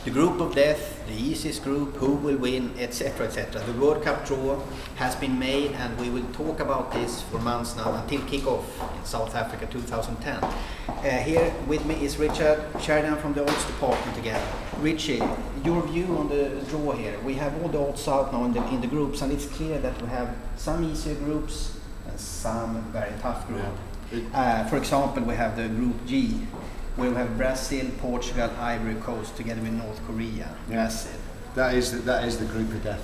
the group of death, the easiest group, who will win, etc., etc. The World Cup draw has been made, and we will talk about this for months now until kick-off in South Africa 2010. Here with me is Richard Sheridan from the odds department again. Richie, your view on the draw here. We have all the odds out now in the groups, and it's clear that we have some easier groups and some very tough groups. Yeah. For example, we have the Group G, where we have Brazil, Portugal, Ivory Coast, together with North Korea. Brazil. That is the group of death.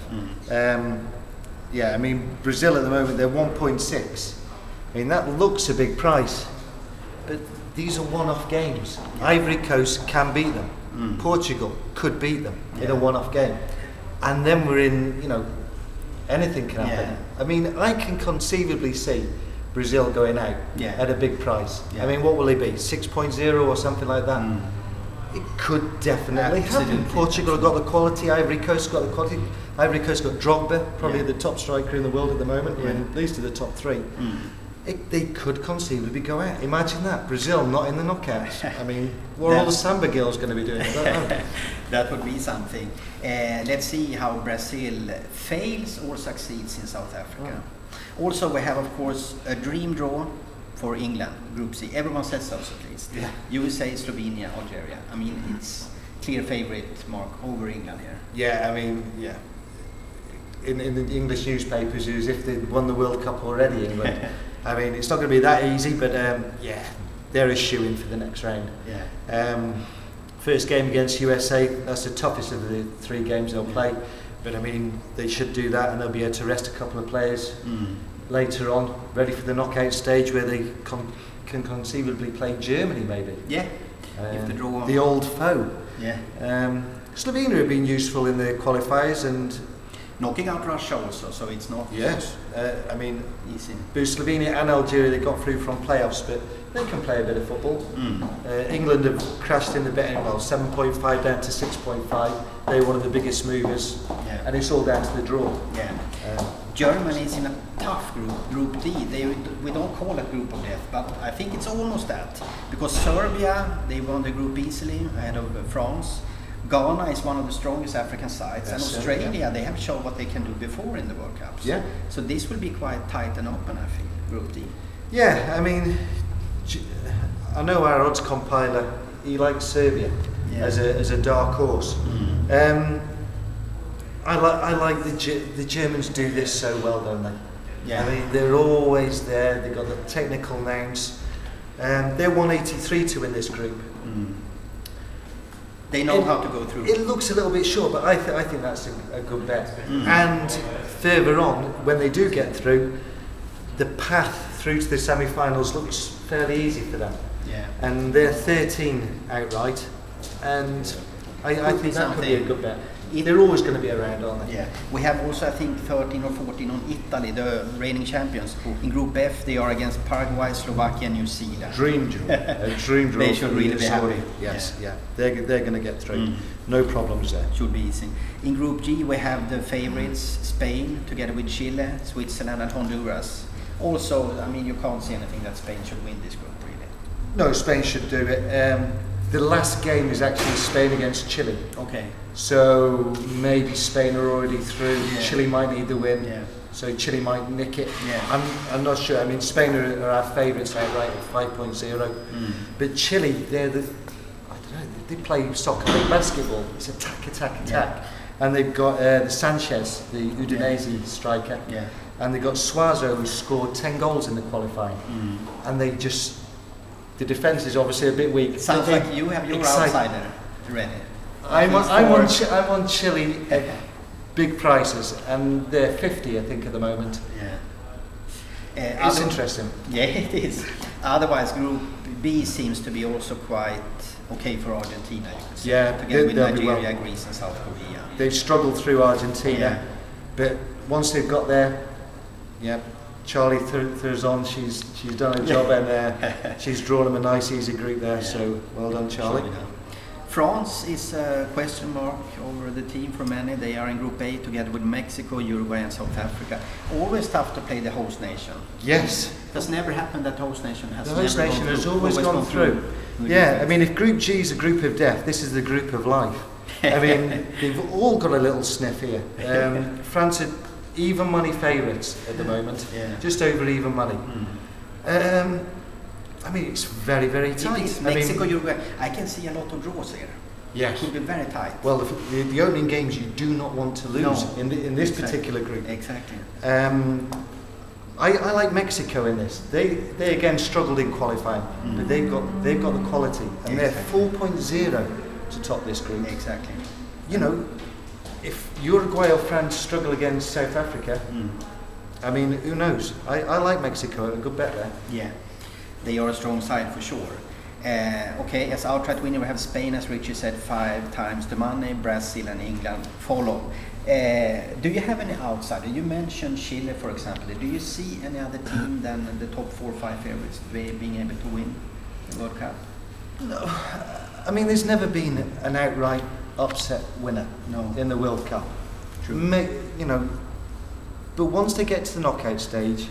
Yeah, I mean, Brazil at the moment, they're 1.6. I mean, that looks a big price, but these are one-off games. Yeah. Ivory Coast can beat them. Portugal could beat them in a one-off game. And then we're in, you know, anything can happen. I mean, I can conceivably see Brazil going out at a big price. I mean, what will they be? 6.0 or something like that? It could definitely happen. Portugal have got the quality, Ivory Coast got the quality. Ivory Coast got Drogba, probably the top striker in the world at the moment, or at least in the top three. They could conceivably go out. Imagine that, Brazil not in the knockouts. I mean, what are all the Samba girls going to be doing? I don't know. That would be something. Let's see how Brazil fails or succeeds in South Africa. Also, we have, of course, a dream draw for England, Group C. Everyone says so, at least. USA, Slovenia, Algeria. I mean, it's clear favourite mark over England here. Yeah, I mean, in the English newspapers, as if they'd won the World Cup already, England. I mean, it's not going to be that easy, but they're a shoo-in for the next round. First game against USA, that's the toughest of the three games they'll play. But I mean, they should do that, and they'll be able to rest a couple of players later on, ready for the knockout stage where they can conceivably play Germany, maybe. If the draw the old foe. Slovenia have been useful in the qualifiers and knocking out Russia also, so it's not. I mean, easy. Both Slovenia and Algeria, they got through from playoffs, but they can play a bit of football. England have crashed in the betting, 7.5 down to 6.5. They're one of the biggest movers, and it's all down to the draw. Germany is in a tough group, Group D. We don't call it Group of Death, but I think it's almost that. Because Serbia, they won the group easily ahead of France. Ghana is one of the strongest African sides, and Australia, they have shown what they can do before in the World Cups. So this will be quite tight and open, I think, Group D. I mean, I know our odds compiler, he likes Serbia as a dark horse. I like the Germans do this so well, don't they? I mean, they're always there. They've got the technical names. They're 183 to win this group. They know how to go through. It looks a little bit short, but I think that's a good bet. And further on, when they do get through, the path through to the semi-finals looks fairly easy for them. And they're 13 outright, and I think that could be a good bet. They're always going to be around, aren't they? We have also, I think, 13 or 14 on Italy, the reigning champions. In Group F, they are against Paraguay, Slovakia, and New Zealand. Dream draw. A dream draw. They should really be happy. They're going to get through. No problems there. Should be easy. In Group G, we have the favourites, Spain, together with Chile, Switzerland, and Honduras. Also, I mean, you can't see anything that Spain should win this group, really. No, Spain should do it. The last game is actually Spain against Chile. So maybe Spain are already through. Chile might need the win. So Chile might nick it. I'm not sure. I mean, Spain are our favourites outright at 5.0. But Chile, I don't know, they play soccer like basketball. It's attack. And they've got the Sanchez, the Udinese striker. And they've got Suazo, who scored 10 goals in the qualifying. And they just... The defence is obviously a bit weak. Sounds like you have your outsider ready. I'm on Chile at big prices, and they're 50, I think, at the moment. It's interesting. It is. Otherwise, Group B seems to be also quite okay for Argentina. You could say. Together with Nigeria, Greece, and South Korea. They've struggled through Argentina, but once they've got there, Charlie Thurzon, she's done a job, and she's drawn them a nice easy group there, so well done, Charlie. France is a question mark over the team for many. They are in Group A together with Mexico, Uruguay and South Africa. Always tough to play the host nation. Yes. It has never happened that host nation has always gone through. Yeah, I mean, if Group G is a group of death, this is the group of life. I mean, they've all got a little sniff here. France are even money favourites at the moment, just over even money. I mean, it's very, very tight. It's Mexico, Uruguay. I can see a lot of draws here. Yeah. It could be very tight. Well, the opening games you do not want to lose in this particular group. Exactly. I like Mexico in this. They again struggled in qualifying, but they've got the quality, and they're 4.0 to top this group. Exactly. You know, if Uruguay or France struggle against South Africa, I mean, who knows? I like Mexico. A good bet there. Yeah, they are a strong side for sure. Okay, as outright winner we have Spain, as Richie said, 5 times the money. Brazil and England follow. Do you have any outsider? You mentioned Chile, for example. Do you see any other team than the top 4 or 5 favorites being able to win the World Cup? No, I mean, there's never been an outright upset winner in the World Cup. True. You know, but once they get to the knockout stage,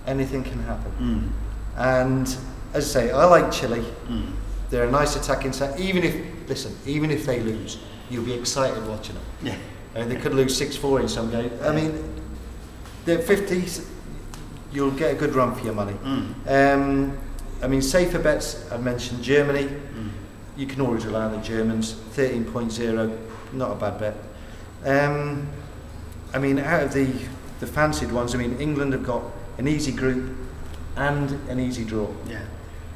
anything can happen. And as I say, I like Chile. They're a nice attacking side. Even if they lose, you'll be excited watching them. Yeah. They could lose 6-4 in some game. I mean, they're 50s. You'll get a good run for your money. I mean, safer bets. I mentioned Germany. You can always rely on the Germans. 13.0, not a bad bet. I mean, out of the fancied ones, I mean, England have got an easy group and an easy draw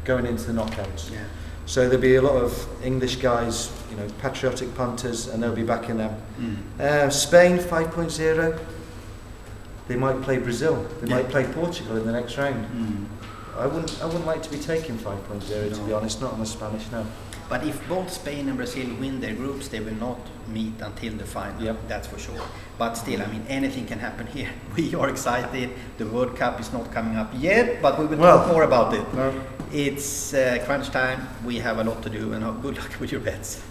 going into the knockouts. Yeah. So there'll be a lot of English guys, you know, patriotic punters, and they'll be backing them. Spain 5.0. They might play Brazil. They might play Portugal in the next round. I wouldn't like to be taking 5.0 to be honest, not on the Spanish, no. But if both Spain and Brazil win their groups, they will not meet until the final. That's for sure. But still, I mean, anything can happen here. We are excited. The World Cup is not coming up yet, but we will talk more about it. It's crunch time. We have a lot to do, and good luck with your bets.